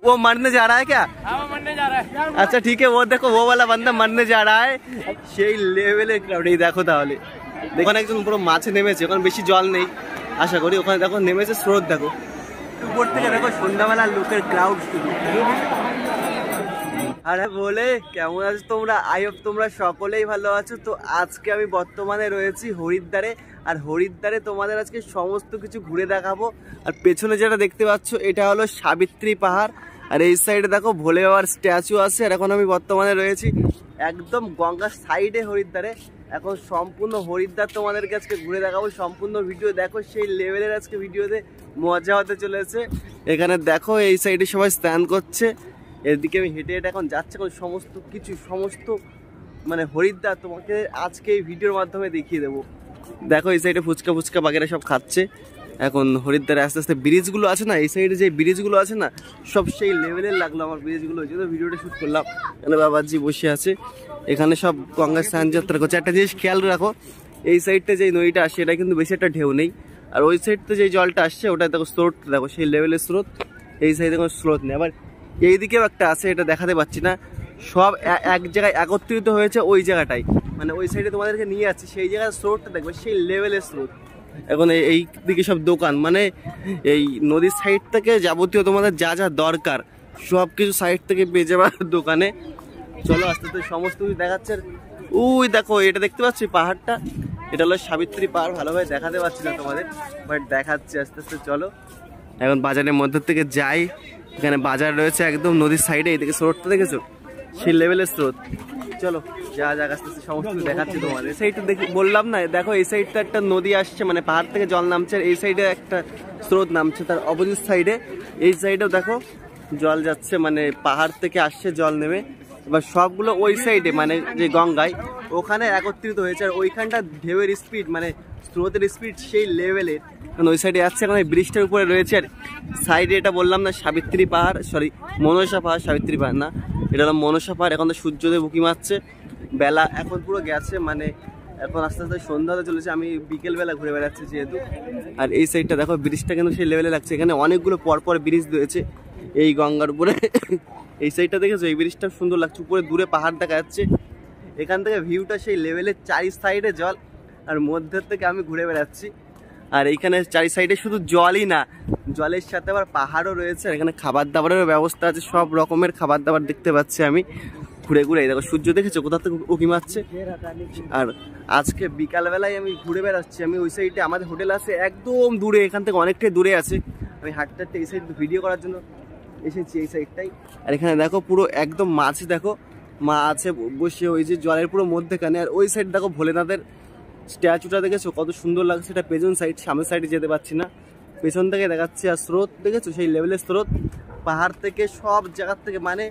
वो मरने जा रहा है क्या? हाँ वो मरने जा रहा है। अच्छा ठीक है, वो देखो वो वाला बंदा मरने जा रहा है, সেই লেভেলের ক্রাউড। এই দেখো তাহলে ওখানে একজন পুরো মাছে নেমেছে, ওখানে বেশি জল নেই আশা করি, ওখানে দেখো নেমেছে, স্রোত দেখো উপর থেকে, দেখো সন্ধ্যাবেলা লোকের ক্রাউড শুরু। আরে বলে কেমন আছো তোমরা? আই হোপ তোমরা সকলেই ভালো আছো। তো আজকে আমি বর্তমানে রয়েছি হরিদ্বারে, আর হরিদ্বারে তোমাদের আজকে সমস্ত কিছু ঘুরে দেখাবো। আর পেছনে যেটা দেখতে পাচ্ছ এটা হলো সাবিত্রী পাহাড়, আর এই সাইডে দেখো ভোলে বাবার স্ট্যাচু আছে। আর এখন আমি বর্তমানে রয়েছি একদম গঙ্গার সাইডে হরিদ্বারে। এখন সম্পূর্ণ হরিদ্বার তোমাদেরকে আজকে ঘুরে দেখাবো, সম্পূর্ণ ভিডিও দেখো, সেই লেভেলের আজকে ভিডিওতে মজা হতে চলেছে। এখানে দেখো এই সাইডে সবাই স্নান করছে, এদিকে আমি হেঁটে হেঁটে এখন যাচ্ছে, এখন সমস্ত কিছু সমস্ত মানে হরিদ্বার তোমাকে আজকে এই ভিডিওর মাধ্যমে দেখিয়ে দেবো। দেখো এই সাইডে ফুচকা ফুচকা বাগেরা সব খাচ্ছে। এখন হরিদ্বারে আস্তে আস্তে ব্রিজগুলো আছে না, এই সাইডে যে ব্রিজগুলো আছে না, সব সেই লেভেলের লাগলো আমার ব্রিজগুলো। যেহেতু ভিডিওটা শ্যুট করলাম, এখানে বাবাজি বসে আছে, এখানে সব গঙ্গা স্নান যাত্রা করছে। একটা জিনিস খেয়াল রাখো, এই সাইডটা যে নদীটা আসছে এটা কিন্তু বেশি একটা ঢেউ নেই, আর ওই সাইডতে যে জলটা আসছে ওটা দেখো স্রোত, দেখো সেই লেভেলের স্রোত। এই সাইডে কোনো স্রোত নেই। আবার এইদিকেও একটা আছে, এটা দেখাতে পাচ্ছি না, সব এক জায়গায় একত্রিত হয়েছে ওই জায়গাটাই, মানে ওই সাইডে তোমাদেরকে নিয়ে যাচ্ছি, সেই জায়গায় স্রোতটা দেখবে সেই লেভেলের স্রোত। এখন এই দিকে সব দোকান, মানে এই নদীর সাইড থেকে যাবতীয় তোমাদের যা যা দরকার সব কিছু সাইড থেকে পেয়ে যাবার দোকানে। চলো আস্তে আস্তে সমস্ত কিছু দেখাচ্ছে। ওই দেখো এটা দেখতে পাচ্ছি পাহাড়টা, এটা হলো সাবিত্রী পাহাড়, ভালোভাবে দেখাতে পারছি না তোমাদের, বাট দেখাচ্ছি আস্তে আস্তে। চলো এখন বাজারের মধ্যে থেকে যাই, এখানে বাজার রয়েছে একদম নদীর সাইডে, এইদিকে স্রোতটা দেখেছো সেই লেভেলের স্রোত। চলো যা যা আস্তে আস্তে সমস্ত দেখাচ্ছি তোমাদের। সাইডটা দেখি বললাম না, দেখো এই সাইডটা একটা নদী আসছে, মানে পাহাড় থেকে জল নামছে, আর এই সাইডে একটা স্রোত নামছে, তার অপোজিট সাইডে এই সাইডেও দেখো জল যাচ্ছে, মানে পাহাড় থেকে আসছে জল নেমে। এবার সবগুলো ওই সাইডে মানে যে গঙ্গায় ওখানে একত্রিত হয়েছে, আর ওইখানটা ঢেউয়ের স্পিড মানে স্রোতের স্পিড সেই লেভেলের, কারণ ওই সাইডে যাচ্ছে, এখন এই ব্রিজটার উপরে রয়েছে। আর সাইডে এটা বললাম না সাবিত্রী পাহাড়, সরি মনসা পাহাড়, সাবিত্রী পাহাড় না, এটা হলো মনসা পাহাড়। এখন তো সূর্যোদয় বুকি মারছে, বেলা এখন পুরো গেছে, মানে এখন আস্তে আস্তে সন্ধ্যা হতে চলেছে। আমি বিকেলবেলা ঘুরে বেড়াচ্ছি যেহেতু। আর এই সাইডটা দেখো ব্রিজটা কিন্তু সেই লেভেলে লাগছে, এখানে অনেকগুলো পরপর ব্রিজ রয়েছে এই গঙ্গার উপরে। এই সাইডটা দেখেছো, এই ব্রিজটা সুন্দর লাগছে, উপরে দূরে পাহাড় দেখা যাচ্ছে, এখান থেকে ভিউটা সেই লেভেলের, চারি সাইডে জল, আর মধ্যের থেকে আমি ঘুরে বেড়াচ্ছি। আর এইখানে চারি সাইডে শুধু জলই না, জলের সাথে আবার পাহাড়ও রয়েছে, আর এখানে খাবার দাবারেরও ব্যবস্থা আছে, সব রকমের খাবার দাবার দেখতে পাচ্ছি আমি ঘুরে ঘুরে। দেখো সূর্য দেখেছো কোথা থেকে উঁকি মারছে। আর আজকে বিকালবেলায় আমি ঘুরে বেড়াচ্ছি, আমি ওই সাইডে আমাদের হোটেল আছে একদম দূরে, এখান থেকে অনেকটাই দূরে আছে, আমি হাঁটতে হাঁটতে এই সাইড ভিডিও করার জন্য এসেছি এই সাইডটাই। আর এখানে দেখো পুরো একদম মাছ, দেখো মা আছে বসে ওই যে জলের পুরো মধ্যেখানে। আর ওই সাইড দেখো ভোলেনাথের স্ট্যাচুটা দেখেছো কত সুন্দর লাগছে, সেটা পেছন সাইড, সামনের সাইডে যেতে পারছি না, পেছন থেকে দেখাচ্ছি। আর স্রোত দেখেছো সেই লেভেলের স্রোত, পাহাড় থেকে সব জায়গার থেকে, মানে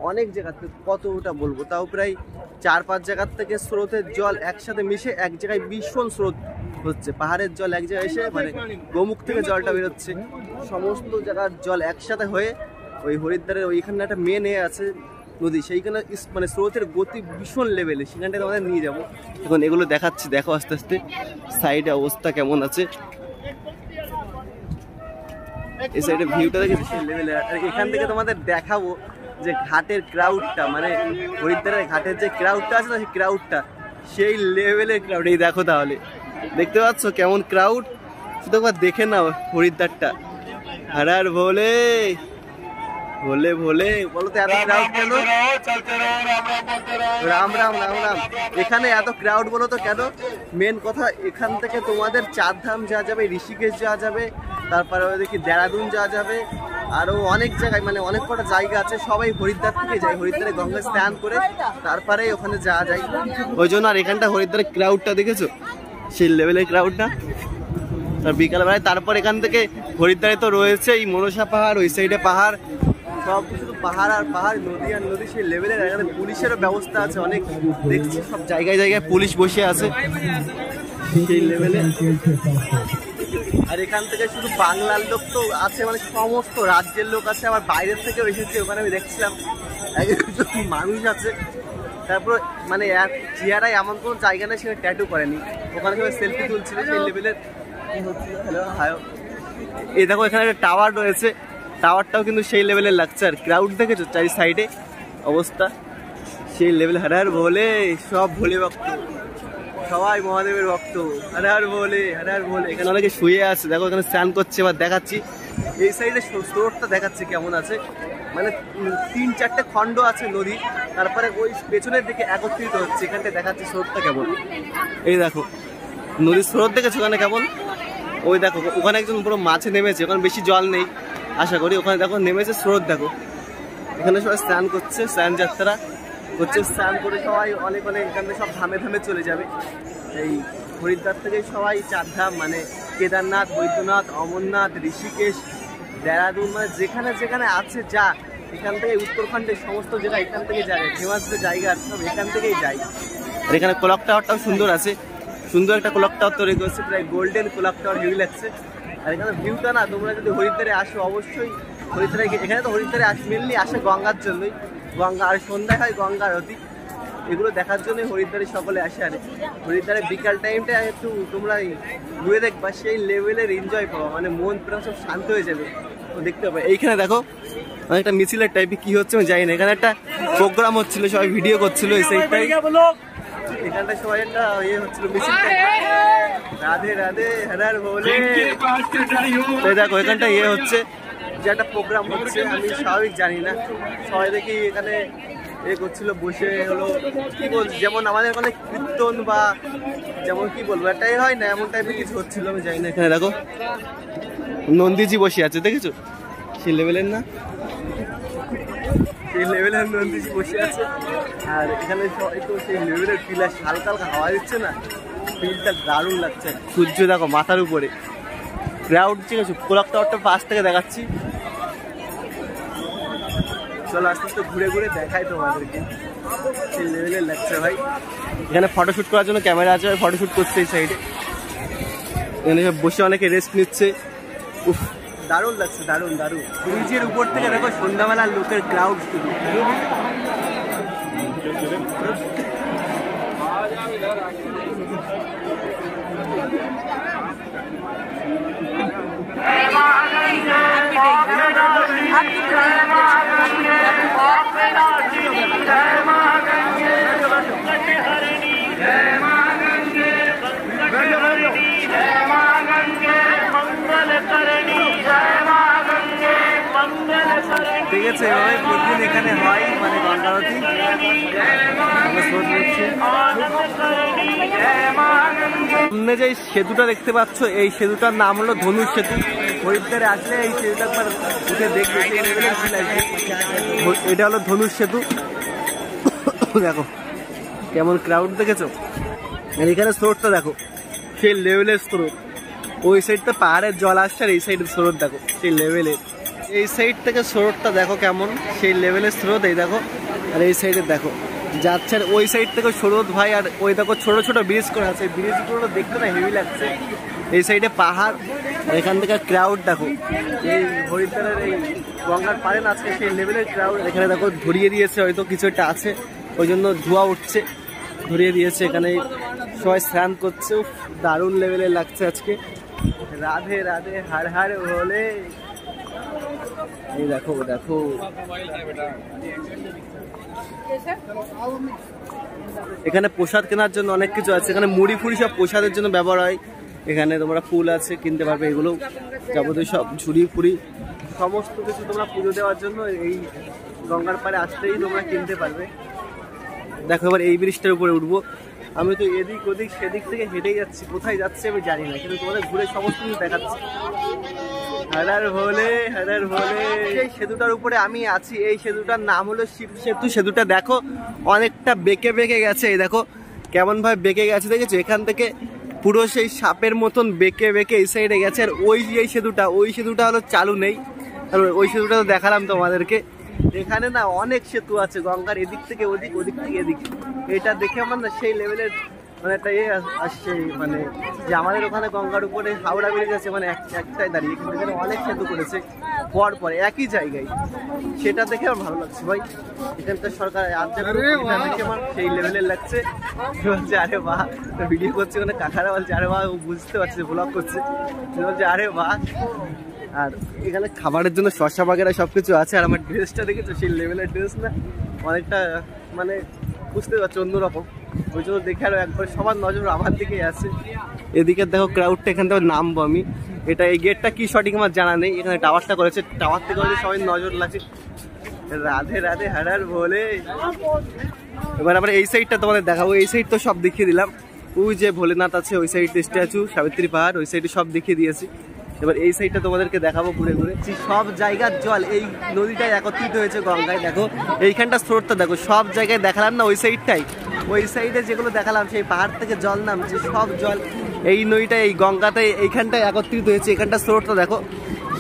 অনেক জায়গার থেকে, কতটা বলবো, তাও প্রায় 4-5 জায়গার থেকে স্রোতের জল একসাথে মিশে এক জায়গায় ভীষণ স্রোত হচ্ছে। পাহাড়ের জল এক জায়গায় এসে মানে গোমুখ থেকে জলটা বেরোচ্ছে, সমস্ত জায়গার জল একসাথে হয়ে ওই হরিদ্বারের ওইখানে একটা মেন আছে নদী, সেইখানে মানে স্রোতের গতি ভীষণ লেভেলে, সেখানটায় আমাদের নিয়ে যাবো। এখন এগুলো দেখাচ্ছি, দেখো আস্তে আস্তে সাইডে অবস্থা কেমন আছে। এই সাইডে ভিউটা দেখেছি সেই লেভেলে। আর এখান থেকে তোমাদের দেখাবো যে ঘাটের ক্রাউডটা, মানে হরিদ্বারের ঘাটের যে ক্রাউডটা আছে না, সেই ক্রাউডটা সেই লেভেলের ক্রাউড। এই দেখো তাহলে দেখতে পাচ্ছ কেমন ক্রাউড, শুধু একবার দেখে নাও হরিদ্বারটা। আর ভোলে ভোলে ভোলে বলো তো এত ক্রাউড কেন? রাম রাম রাম রাম। এখানে এত ক্রাউড বলো তো কেন? মেন কথা, এখান থেকে তোমাদের চারধাম যাওয়া যাবে, ঋষিকেশ যাওয়া যাবে, তারপরে দেখি দেরাদুন যাওয়া যাবে, আরও অনেক জায়গায়, মানে অনেক কটা জায়গা আছে, সবাই হরিদ্বার থেকে যায়, হরিদ্বারে গঙ্গা স্নান করে তারপরে ওখানে যাওয়া যায়, ওই জন্য। আর এখানটা হরিদ্বারের ক্রাউডটা দেখেছো সেই লেভেলের ক্রাউডটা। আর বিকালবেলায় তারপর এখান থেকে হরিদ্বারে তো রয়েছে এই মনসা পাহাড়, ওই সাইডে পাহাড়, সব শুধু পাহাড় আর পাহাড়, নদী আর নদী, সেই লেভেলের। এখানে পুলিশেরও ব্যবস্থা আছে অনেক, দেখছি সব জায়গায় জায়গায় পুলিশ বসে আছে সেই লেভেলে। আর এখান থেকে শুধু বাংলার লোক তো আছে, মানে সমস্ত রাজ্যের লোক আছে, আবার বাইরের থেকেও এসেছে। ওখানে আমি দেখছিলাম একজন মানুষ আছে, তারপর মানে চেহারায় এমন কোনো জায়গা নেই সেখানে ট্যাটু করেনি, ওখানে সবাই সেলফি তুলছিল সেই লেভেলের। হ্যালো হায়, এই দেখো এখানে একটা টাওয়ার রয়েছে, টাওয়ারটাও কিন্তু সেই লেভেলের লাগছে। আর ক্রাউড দেখেছো চারি সাইডে অবস্থা সেই লেভেল। হার বলে সব ভোলে ভক্ত, সবাই মহাদেবের ভক্ত। হার বলে এখানে অনেকে শুয়ে আছে, দেখো এখানে স্নান করছে। এবার দেখাচ্ছি এই সাইডে স্রোতটা দেখাচ্ছে কেমন আছে, মানে 3-4টে খণ্ড আছে নদী, তারপরে ওই পেছনের দিকে একত্রিত হচ্ছে। এখানটা দেখাচ্ছে স্রোতটা কেমন। এই দেখো নদীর স্রোত দেখেছো ওখানে কেমন। ওই দেখো ওখানে একজন পুরো মাছে নেমেছে, ওখানে বেশি জল নেই আশা করি। ওখানে দেখো নেমেছে, স্রোত দেখো। এখানে সবাই স্নান করছে, স্নান যাত্রা হচ্ছে। স্নান করে সবাই অনেক এখানে সব ধামে ধামে চলে যাবে। এই হরিদ্বার থেকে সবাই 4 ধাম, মানে কেদারনাথ, বৈদ্যনাথ, অমরনাথ, ঋষিকেশ, দেরাদুন, মানে যেখানে যেখানে আছে যা এখান থেকে উত্তরাখণ্ডের সমস্ত জায়গা এখান থেকে যায়। ফেমাস যে জায়গা আছে সব এখান থেকেই যায়। আর এখানে ক্লক টাওয়ারটাও সুন্দর আছে, সুন্দর একটা ক্লক টাওয়ার তৈরি করেছে, প্রায় গোল্ডেন ক্লক টাওয়ার হেভি লাগছে। আর এখানে ভিউটা না, তোমরা যদি হরিদ্বারে আসো অবশ্যই হরিদ্বারে, এখানে তো হরিদ্বারে মেনলি আসে গঙ্গার জন্যই, গঙ্গা আর সন্ধ্যায় হয় গঙ্গা আরতি, এগুলো দেখার জন্যই হরিদ্বারে সকলে আসে। আর হরিদ্বারে বিকাল টাইমটা একটু তোমরা ঘুরে দেখবা, সেই লেভেলের এনজয় পাবা, মানে মন প্রাণ সব শান্ত হয়ে যাবে। তো দেখতে পাবে এইখানে দেখো অনেকটা মিছিলের টাইপের কি হচ্ছে আমি জানি না। এখানে একটা প্রোগ্রাম হচ্ছিল, সবাই ভিডিও করছিল এই সাইডটাই। এখানটা সবাই একটা ইয়ে হচ্ছিল, মিছিল। রাধে রাধে হার বলে দেখো এখানটা ইয়ে হচ্ছে, যে একটা প্রোগ্রাম হচ্ছে, আমি স্বাভাবিক জানি না। সবাই দেখি এখানে এ করছিল বসে, হলো কি বল, যেমন আমাদের ওখানে কীর্তন বা যেমন কি বলবো এটাই হয় না, এমন টাইপের কিছু হচ্ছিল আমি জানি না। এখানে দেখো নন্দীজি বসে আছে, দেখেছো সেই লেভেলের না, সেই লেভেলের নন্দীজি বসে আছে। আর এখানে সবাই তো সেই লেভেলের ফিল, হালকা হালকা হাওয়া দিচ্ছে না, ফিলটা দারুণ লাগছে। সূর্য দেখো মাথার উপরে, ক্রাউড, ঠিক আছে। ক্লক টাওয়ারটা পাশ থেকে দেখাচ্ছি, চলো আস্তে আস্তে ঘুরে ঘুরে দেখাই তোমাদেরকে। সেই লেভেলের লাগছে ভাই। এখানে ফটোশ্যুট করার জন্য ক্যামেরা আছে, ফটোশ্যুট করছে এই সাইডে। এখানে সব বসে অনেকে রেস্ট নিচ্ছে। উফ দারুণ লাগছে, দারুণ দারুণ। ব্রিজের উপর থেকে দেখো সন্ধ্যাবেলার লোকের ক্রাউড শুধু। ঠিক আছে, এভাবে প্রতিদিন এখানে হয়, মানে গঙ্গা আরতি। সামনে যে সেতুটা দেখতে পাচ্ছ, এই সেতুটার নাম হলো ধনুষ সেতু। হরিদ্বারে আসলে এই সেতুটা একবার উঠে দেখবে, এটা হলো ধনুষ সেতু। দেখো কেমন ক্রাউড দেখেছো। এখানে স্রোতটা দেখো, সেই লেভেলের স্রোত। ওই সাইডটা পাহাড়ের জল আসছে, আর এই সাইডের স্রোত দেখো সেই লেভেলের। এই সাইড থেকে স্রোতটা দেখো কেমন, সেই লেভেলের স্রোত। এই দেখো, আর এই সাইডে দেখো যাচ্ছে, আর ওই সাইড থেকে স্রোত ভাই। আর ওই দেখো ছোট ছোট ব্রিজ করে আছে, ব্রিজগুলো দেখতে না হেভি লাগছে। এই সাইডে পাহাড়, এখান থেকে ক্রাউড দেখো। এই হরিদ্বারের এই গঙ্গার পারে না আজকে সেই লেভেলের ক্রাউড। এখানে দেখো ধরিয়ে দিয়েছে, হয়তো কিছু একটা আছে ওই জন্য ধোঁয়া উঠছে, ধরিয়ে দিয়েছে। এখানে সবাই স্নান করছে, দারুণ লেভেলের লাগছে আজকে। রাধে রাধে হার হার বলে। এই দেখো দেখো এখানে প্রসাদ কেনার জন্য অনেক কিছু আছে। এখানে মুড়ি ফুড়ি সব প্রসাদের জন্য ব্যবহার হয়। এখানে তোমরা ফুল আছে কিনতে পারবে, এগুলো যাবতীয় সব ঝুড়ি ফুড়ি সমস্ত কিছু তোমরা পুজো দেওয়ার জন্য এই গঙ্গার পাড়ে আসতেই তোমরা কিনতে পারবে। দেখো এবার এই ব্রিজটার উপরে উঠবো। আমি তো এদিক ওদিক সেদিক থেকে হেঁটেই যাচ্ছি, কোথায় যাচ্ছে আমি জানি না, কিন্তু তোমাদের ঘুরে সমস্ত কিছু দেখাচ্ছি। হারার ভোলে হারার ভোলে। এই সেতুটার উপরে আমি আছি, এই সেতুটার নাম হলো শিব সেতু। সেতুটা দেখো অনেকটা বেঁকে বেঁকে গেছে, এই দেখো কেমন ভাবে বেঁকে গেছে, দেখেছো? এখান থেকে পুরো সেই সাপের মতন বেঁকে বেঁকে এই সাইডে গেছে। আর ওই এই সেতুটা, ওই সেতুটা হলো চালু নেই। আর ওই সেতুটা তো দেখালাম তোমাদেরকে। এখানে না অনেক সেতু আছে গঙ্গার, এদিক থেকে ওদিক, ওদিক থেকে এদিক। এটা দেখে আমার না সেই লেভেলের মানে একটা ইয়ে আসছে, মানে যে আমাদের ওখানে গঙ্গার উপরে হাওড়া ব্রিজ আছে, মানে একটাই দাঁড়িয়ে, কিন্তু এখানে অনেক সেতু করেছে পর পরে একই জায়গায়। সেটা দেখে আমার ভালো লাগছে ভাই। এখানকার সরকার দেখে আমার সেই লেভেলের লাগছে। বলছে আরে বাহ, ভিডিও করছে, মানে কাকারা বলছে আরে বাহ, ও বুঝতে পারছে ব্লগ করছে, বলছে আরে বাহ আর এখানে খাবারের জন্য শসা বাগেরা সব কিছু আছে। আর আমার ড্রেসটা দেখেছো, সেই লেভেলের ড্রেস না, অনেকটা মানে বুঝতে পারছো অন্যরকম। ওই জন্য দেখে আরো একবার সবার নজর আমার দিকেই আছে। এদিকে দেখো ক্রাউডটা, এখান থেকে নামবো আমি। এটা এই গেটটা কি সঠিক আমার জানা নেই, এখানে টাওয়ারটা করেছে, টাওয়ার থেকে সবাই নজর লাগছে। রাধে রাধে হারার বলে। এবার আবার এই সাইডটা তোমাদের দেখাবো। এই সাইড তো সব দেখিয়ে দিলাম, ওই যে ভোলেনাথ আছে ওই সাইডে স্ট্যাচু, সাবিত্রী পাহাড় ওই সাইডে সব দেখিয়ে দিয়েছি। এবার এই সাইডটা তোমাদেরকে দেখাবো ঘুরে ঘুরে। সব জায়গার জল এই নদীটায় একত্রিত হয়েছে গঙ্গায়। দেখো এইখানটা স্রোতটা দেখো, সব জায়গায় দেখালাম না ওই সাইডটাই, ওই সাইডে যেগুলো দেখালাম সেই পাহাড় থেকে জল নামছে, সব জল এই নদীটায় এই গঙ্গাতে এইখানটায় একত্রিত হয়েছে। এখানটা স্রোতটা দেখো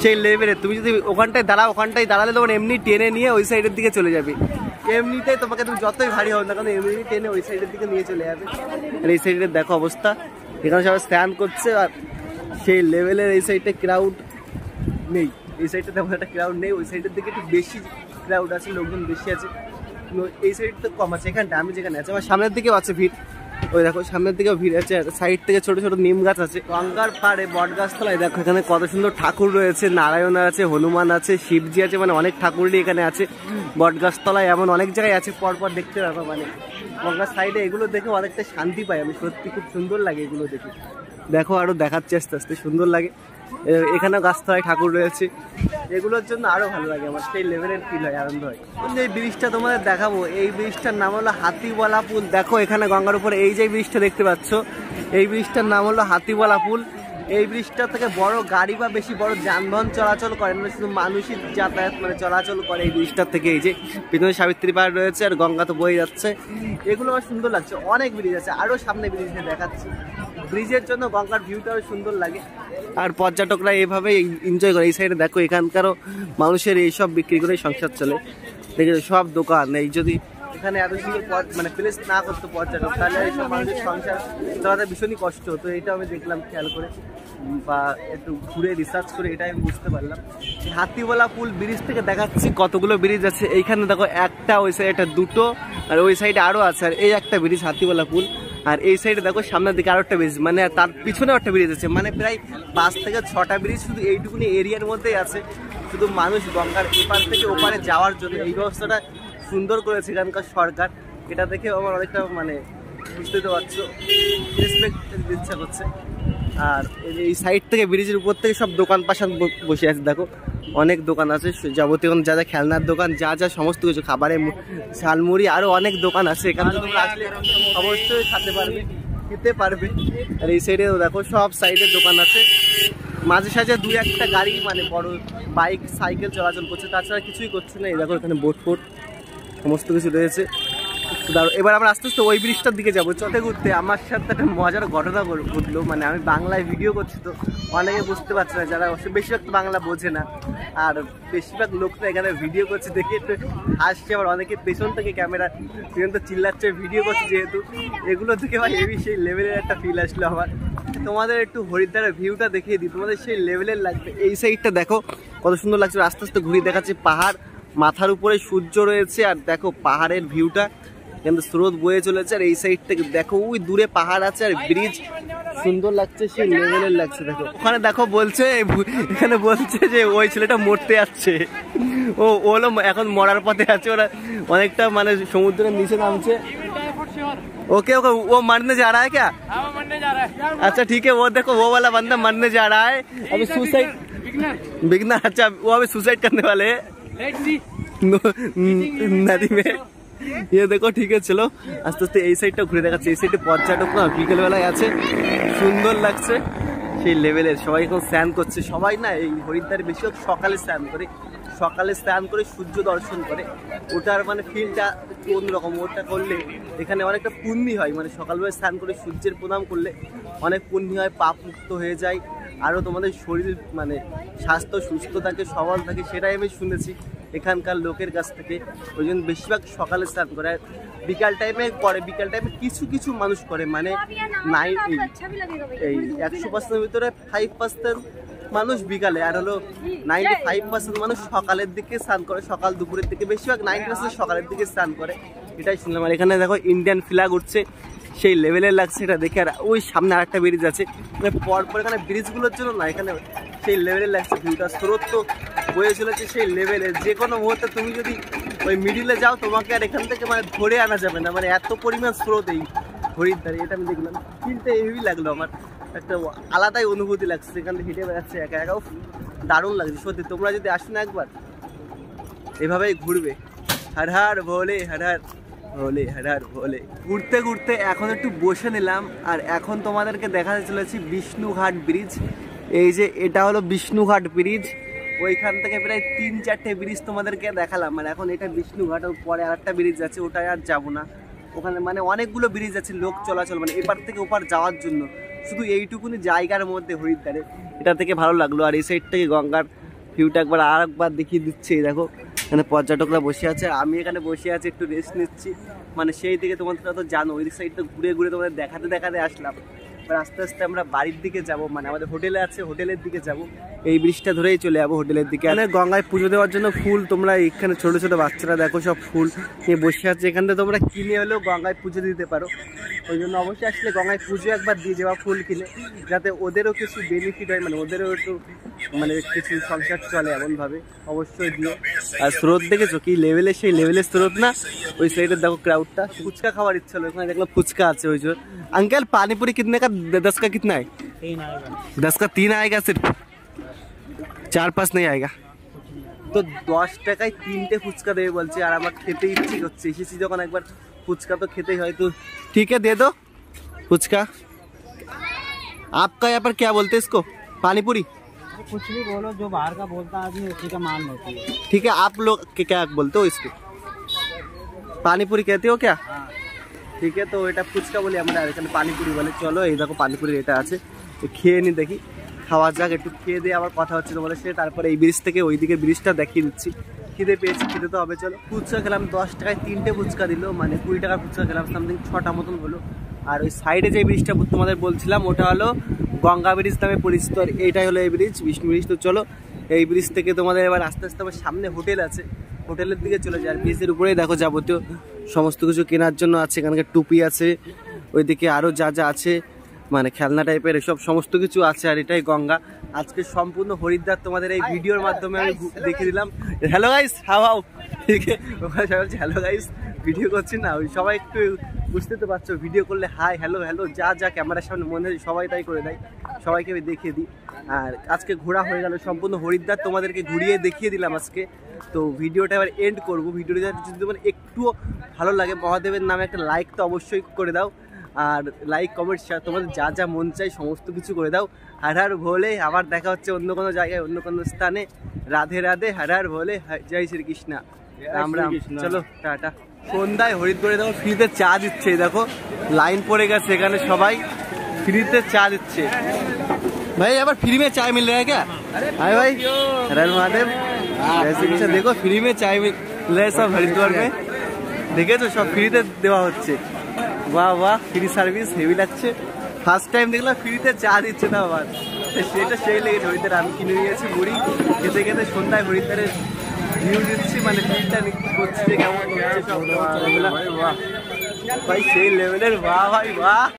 সেই লেভেলে। তুমি যদি ওখানটায় দাঁড়াও, ওখানটায় দাঁড়ালে তখন এমনি টেনে নিয়ে ওই সাইডের দিকে চলে যাবে। এমনিতেই তোমাকে তুমি যতই ভারী হও না কারণ এমনি টেনে ওই সাইডের দিকে নিয়ে চলে যাবে। আর এই সাইডের দেখো অবস্থা, এখানে সবাই স্নান করছে। আর সেই লেভেলের এই সাইডে ক্রাউড নেই, এই সাইডটা তেমন একটা ক্রাউড নেই। ওই সাইডের দিকে একটু বেশি ক্রাউড আছে, লোকজন বেশি আছে। এই সাইডটা কম আছে, এখানটা আমি যেখানে আছে আমার সামনের দিকেও আছে ভিড়। ওই দেখো সামনের দিকেও ভিড় আছে, সাইড থেকে ছোট ছোট নিম গাছ আছে। গঙ্গার পাড়ে বট গাছতলায় দেখো এখানে কত সুন্দর ঠাকুর রয়েছে, নারায়ণ আছে, হনুমান আছে, শিবজি আছে, মানে অনেক ঠাকুরই এখানে আছে। বট গাছতলায় এমন অনেক জায়গায় আছে, পরপর দেখতে পাবো। মানে গঙ্গার সাইডে এগুলো দেখে অনেকটা শান্তি পাই আমি, সত্যি খুব সুন্দর লাগে এগুলো দেখে। দেখো আরো দেখাচ্ছে আস্তে আস্তে, সুন্দর লাগে। এখানেও গাছতলায় ঠাকুর রয়েছে, এগুলোর জন্য আরো ভালো লাগে আমার, সেই লেভেলের ফিল হয়, আনন্দ হয়। এই ব্রিজটা তোমাদের দেখাবো, এই ব্রিজটার নাম হলো হাতিওয়ালা পুল। দেখো এখানে গঙ্গার উপরে এই যে ব্রিজটা দেখতে পাচ্ছ, এই ব্রিজটার নাম হলো হাতিওয়ালা পুল। এই ব্রিজটা থেকে বড় গাড়ি বা বেশি বড় যানবাহন চলাচল করে না, শুধু মানুষই যাতায়াত মানে চলাচল করে এই ব্রিজটার থেকে। এই যে পিছনে সাবিত্রী পাহাড় রয়েছে আর গঙ্গা তো বয়ে যাচ্ছে, এগুলো আমার সুন্দর লাগছে। অনেক ব্রিজ আছে, আরো সামনে ব্রিজ দেখাচ্ছি। ব্রিজের জন্য গঙ্গার ভিউটাও সুন্দর লাগে, আর পর্যটকরা এইভাবে এনজয় করে। এই সাইডে দেখো এখানকারও মানুষের এইসব বিক্রি করে সংসার চলে, দেখে সব দোকান। এই যদি এখানে এত সুন্দর মানে প্লেস না করতো পর্যটক, তাহলে এইসব মানুষের সংসার চালাতে ভীষণই কষ্ট হতো। এটা আমি দেখলাম খেয়াল করে বা একটু ঘুরে রিসার্চ করে, এটাই আমি বুঝতে পারলাম। হাতিওয়ালা পুল ব্রিজ থেকে দেখাচ্ছি কতগুলো ব্রিজ আছে। এইখানে দেখো একটা, ওই সাইডে একটা, দুটো, আর ওই সাইডে আরও আছে। আর এই একটা ব্রিজ হাতিওয়ালা পুল। আর এই সাইডে দেখো সামনের দিকে আরো একটা ব্রিজ, মানে তার পিছনেও একটা ব্রিজ আছে। মানে প্রায় 5 থেকে 6টা ব্রিজ শুধু এইটুকুনি এরিয়ার মধ্যেই আছে, শুধু মানুষ গঙ্গার এপার থেকে ওপারে যাওয়ার জন্য। এই ব্যবস্থাটা সুন্দর করেছে এখানকার সরকার, এটা দেখে আমার অনেকটা মানে বুঝতে তো পারছো রেসপেক্ট ইচ্ছা করছে। আর এই সাইড থেকে ব্রিজের উপর থেকে সব দোকান পাশান বসে আছে। দেখো অনেক দোকান আছে, যাবতীয় যা যা খেলনার দোকান, যা যা সমস্ত কিছু, খাবারের ঝালমুড়ি, আরো অনেক দোকান আছে। এখানে তোমরা আসলে অবশ্যই খেতে পারবে। আর এই সাইডে দেখো সব সাইডে দোকান আছে, মাঝে সাঝে 2-1টা গাড়ি মানে বড় বাইক সাইকেল চলাচল করছে, তাছাড়া কিছুই করছে না। এই দেখো এখানে বোট ফোট সমস্ত কিছু রয়েছে। এবার আমরা আস্তে আস্তে ওই ব্রিজটার দিকে যাবো চটে ঘুরতে। আমার সাথে একটা মজার ঘটনা ঘটলো, মানে আমি বাংলায় ভিডিও করছি তো অনেকে বুঝতে পারছে না, যারা বেশিরভাগ বাংলা বোঝে না, আর বেশিরভাগ লোকটা এখানে ভিডিও করছে দেখে একটু হাসছে। আবার অনেকে পেছন থেকে ক্যামেরা সেখানে তো চিল্লাচ্ছে, ভিডিও করছে যেহেতু, এগুলো থেকে ভাই হেভি সেই লেভেলের একটা ফিল আসলো আমার। তোমাদের একটু হরিদ্বারের ভিউটা দেখিয়ে দিই, তোমাদের সেই লেভেলের লাগবে। এই সাইডটা দেখো কত সুন্দর লাগছে, আস্তে আস্তে ঘুরিয়ে দেখাচ্ছে। পাহাড়, মাথার উপরে সূর্য রয়েছে, আর দেখো পাহাড়ের ভিউটা কিন্তু স্রোত বয়ে চলেছে। আর এই সাইড থেকে দেখো ওই দূরে পাহাড় আছে আর ব্রিজ, সুন্দর লাগছে, সেই লেভেলের লাগছে। দেখো ওখানে দেখো বলছে, এখানে বলছে যে ওই ছেলেটা মরতে যাচ্ছে, ও হলো এখন মরার পথে আছে। ওরা অনেকটা মানে সমুদ্রের নিচে নামছে। ओके ओके वो मरने जा रहा है क्या? हाँ वो मरने जा रहा है। अच्छा ठीक है, वो देखो वो वाला बंदा मरने जा रहा है अभी, सुसाइड बिगनर। अच्छा वो अभी सुसाइड करने वाले हैं नदी में। ये देखो ठीक है, चलो আস্তে আস্তে এই সাইডটা ঘুরে দেখাচ্ছে। এই সাইডে পর্যটক না বিকেল বেলায় আছে, সুন্দর লাগছে সেই লেভেলের। সবাই এখন স্নান করছে, সবাই না এই হরিদ্বারে বেশিরভাগ সকালে স্নান করে, সকালে স্নান করে সূর্য দর্শন করে। ওটার মানে ফিলটা একটু অন্যরকম। ওটা করলে এখানে অনেকটা পুণ্যি হয়, মানে সকালবেলা স্নান করে সূর্যের প্রণাম করলে অনেক পুণ্যি হয়, পাপ মুক্ত হয়ে যায়, আরও তোমাদের শরীর মানে স্বাস্থ্য সুস্থ থাকে, সবল থাকে, সেটাই আমি শুনেছি এখানকার লোকের কাছ থেকে। ওই জন্য বেশিরভাগ সকালে স্নান করে, বিকাল টাইমে করে। বিকাল টাইমে কিছু কিছু মানুষ করে, মানে এই 100%-এর ভিতরে 5% মানুষ বিকালে, আর হলো 95% মানুষ সকালের দিকে স্নান করে, সকাল দুপুরের দিকে। বেশিরভাগ 90% সকালের দিকে স্নান করে, এটাই শুনলাম। আর এখানে দেখো ইন্ডিয়ান ফ্ল্যাগ উঠছে, সেই লেভেলের লাগছে এটা দেখে। আর ওই সামনে আরেকটা ব্রিজ আছে, পরপর এখানে ব্রিজগুলোর জন্য না, এখানে সেই লেভেলের লাগছে ভিউটা, স্রোত তো বয়ে চলেছে সেই লেভেলের। যে কোনো মুহূর্তে তুমি যদি ওই মিডিলে যাও তোমাকে আর এখান থেকে মানে ধরে আনা যাবে না, মানে এত পরিমাণ স্রোত এই হরিদ্বারে। এটা আমি দেখলাম, ফিলটা হেভি লাগলো আমার, একটা আলাদাই অনুভূতি লাগছে, এখানে হেঁটে বেড়াচ্ছে একা একাও দারুণ লাগছে সত্যি। তোমরা যদি আসো না একবার এভাবেই ঘুরবে, হর হর ভোলে, হর হর ভোলে, হর হর ভোলে। ঘুরতে ঘুরতে এখন একটু বসে নিলাম, আর এখন তোমাদেরকে দেখাতে চলেছি বিষ্ণুঘাট ব্রিজ। এই যে এটা হলো বিষ্ণুঘাট ব্রিজ, ওইখান থেকে প্রায় 3-4টে ব্রিজ তোমাদেরকে দেখালাম। মানে এখন এটা বিষ্ণুঘাট, পরে আরেকটা ব্রিজ আছে, ওটাই আর যাবো না। ওখানে মানে অনেকগুলো ব্রিজ আছে লোক চলাচল, মানে এপার থেকে ওপার যাওয়ার জন্য। শুধু এইটুকুনি জায়গার মধ্যে হরিদ্বারে, এটা থেকে ভালো লাগলো। আর এই সাইড থেকে গঙ্গার ভিউটা একবার আর একবার দেখিয়ে দিচ্ছে। দেখো এখানে পর্যটকরা বসে আছে, আমি এখানে বসে আছি একটু রেস্ট নিচ্ছি। মানে সেই দিকে তোমাদের তো জানো ওই সাইডটা ঘুরে ঘুরে তোমাদের দেখাতে দেখাতে আসলাম। এবার আস্তে আস্তে আমরা বাড়ির দিকে যাব, মানে আমাদের হোটেলে আছে, হোটেলের দিকে যাব। এই ব্রিজটা ধরেই চলে যাবো হোটেলের দিকে। মানে গঙ্গায় পুজো দেওয়ার জন্য ফুল, তোমরা এখানে ছোট ছোট বাচ্চারা দেখো সব ফুল নিয়ে বসে আছে। এখান থেকে তোমরা কিনে হলেও গঙ্গায় পুজো দিতে পারো। ওই জন্য অবশ্যই আসলে গঙ্গায় পুজো একবার দিয়ে যাওয়া ফুল কিনে, যাতে ওদেরও কিছু বেনিফিট হয়, মানে ওদেরও একটু মানে কিছু সংসার চলে এমনভাবে। অবশ্যই দিও। আর স্রোত দেখেছো কি লেভেলে, সেই লেভেলের স্রোত না। ওই সাইডে দেখো ক্রাউডটা, ফুচকা খাওয়ার ইচ্ছা হলো, ওখানে দেখলাম ফুচকা আছে। ওই জন্য अंकल पानीपुरी कितने का, 10 का कितना है? 3 आएगा। 10 का 3 आएगा सिर्फ, 4-5 नहीं आएगा। তো 10 টাকায় 3টে ফুচকা দেবে বলছে, আর আমার খেতে ইচ্ছে করছে। এসেছি যখন একবার ফুচকা তো খেতেই হয়। তো ठीक है दे दो ফুচকা। आपका यहाँ पर क्या बोलते हैं इसको? पानीपुरी? कुछ भी बोलो, जो बाहर का बोलता है आदमी उसी का मान होती है। ठीक है, आप लोग क्या बोलते हो इसको? पानीपुरी कहते हो क्या? ঠিক আছে, তো এটা ফুচকা বলি আমরা, আর এখানে পানিপুরি বলে। চলো এই দেখো পানিপুরি এটা আছে, তো খেয়ে নি দেখি, খাওয়া যাক। একটু খেয়ে দিয়ে আবার কথা হচ্ছে তোমাদের সাথে। তারপরে এই ব্রিজ থেকে ওইদিকে ব্রিজটা দেখিয়ে দিচ্ছি। খিদে পেয়েছি, খেতে তো হবে। চলো ফুচকা খেলাম, 10 টাকায় 3টে ফুচকা দিল, মানে 20 টাকা ফুচকা খেলাম, সামথিং 6টা মতন হলো। আর ওই সাইডে যে ব্রিজটা তোমাদের বলছিলাম ওটা হলো গঙ্গা ব্রিজ নামে পরিচিত, আর এইটাই হলো এই ব্রিজ, বিষ্ণু ব্রিজ। তো চলো এই ব্রিজ থেকে তোমাদের এবার আস্তে আস্তে আমার সামনে হোটেল আছে, হোটেলের দিকে চলে যায়। আর ব্রিজের উপরেই দেখো যাবতীয় সমস্ত কিছু কেনার জন্য আছে, এখানকার টুপি আছে, ওইদিকে আরও যা যা আছে মানে খেলনা টাইপের এসব সমস্ত কিছু আছে। আর এটাই গঙ্গা। আজকে সম্পূর্ণ হরিদ্বার তোমাদের এই ভিডিওর মাধ্যমে আমি দেখিয়ে দিলাম। হ্যালো গাইস, হাও হাও, ঠিক আছে, ওখানে সবাই বলছে হ্যালো গাইস, ভিডিও করছি না, ওই সবাই একটু বুঝতে তো পারছো, ভিডিও করলে হাই হ্যালো হ্যালো যা যা ক্যামেরার সামনে মনে হয় সবাই তাই করে দেয়, সবাইকে আমি দেখিয়ে দিই। আর আজকে ঘোরা হয়ে গেল সম্পূর্ণ হরিদ্বার, তোমাদেরকে ঘুরিয়ে দেখিয়ে দিলাম আজকে। তো ভিডিওটা এবার এন্ড করবো। ভিডিওটা যদি মানে একটুও ভালো লাগে, মহাদেবের নামে একটা লাইক তো অবশ্যই করে দাও, আর লাইক কমেন্ট শেয়ার তোমাদের যা যা মন চাই সমস্ত কিছু করে দাও। হর হর ভোলে। আবার দেখা হচ্ছে অন্য কোনো জায়গায়, অন্য কোনো স্থানে। রাধে রাধে, হর হর ভোলে, জয় শ্রীকৃষ্ণ, রাম রাম। চলো টাটা। সন্ধ্যায় হরিদ্বারে দেখো ফ্রিতে চা দিচ্ছে, দেখো লাইন পড়ে গেছে এখানে, সবাই फ्री चा दिच्छे। भाई यहाँ पर फ्री में चाय मिल रहा है क्या? हाय भाई, हर हर महादेव। ऐसे कुछ देखो फ्री में चाय मिल रहा है सब हरिद्वार में, देखे तो सब फ्री देवा होच्छे। वाह वाह, फ्री सार्विस हेवी লাগছে। ফার্স্ট টাইম দেখলাম ফ্রিতে চা দিচ্ছে না আবার, সেটা সেই লেগেছে। হরিদ্বার আমি কিনে নিয়েছি মুড়ি, খেতে খেতে সন্ধ্যায় হরিদ্বারের ভিউ দিচ্ছি, মানে ফিলটা করছি কেমন হচ্ছে সব। ভাই সেই লেভেলের, বাহ ভাই বাহ।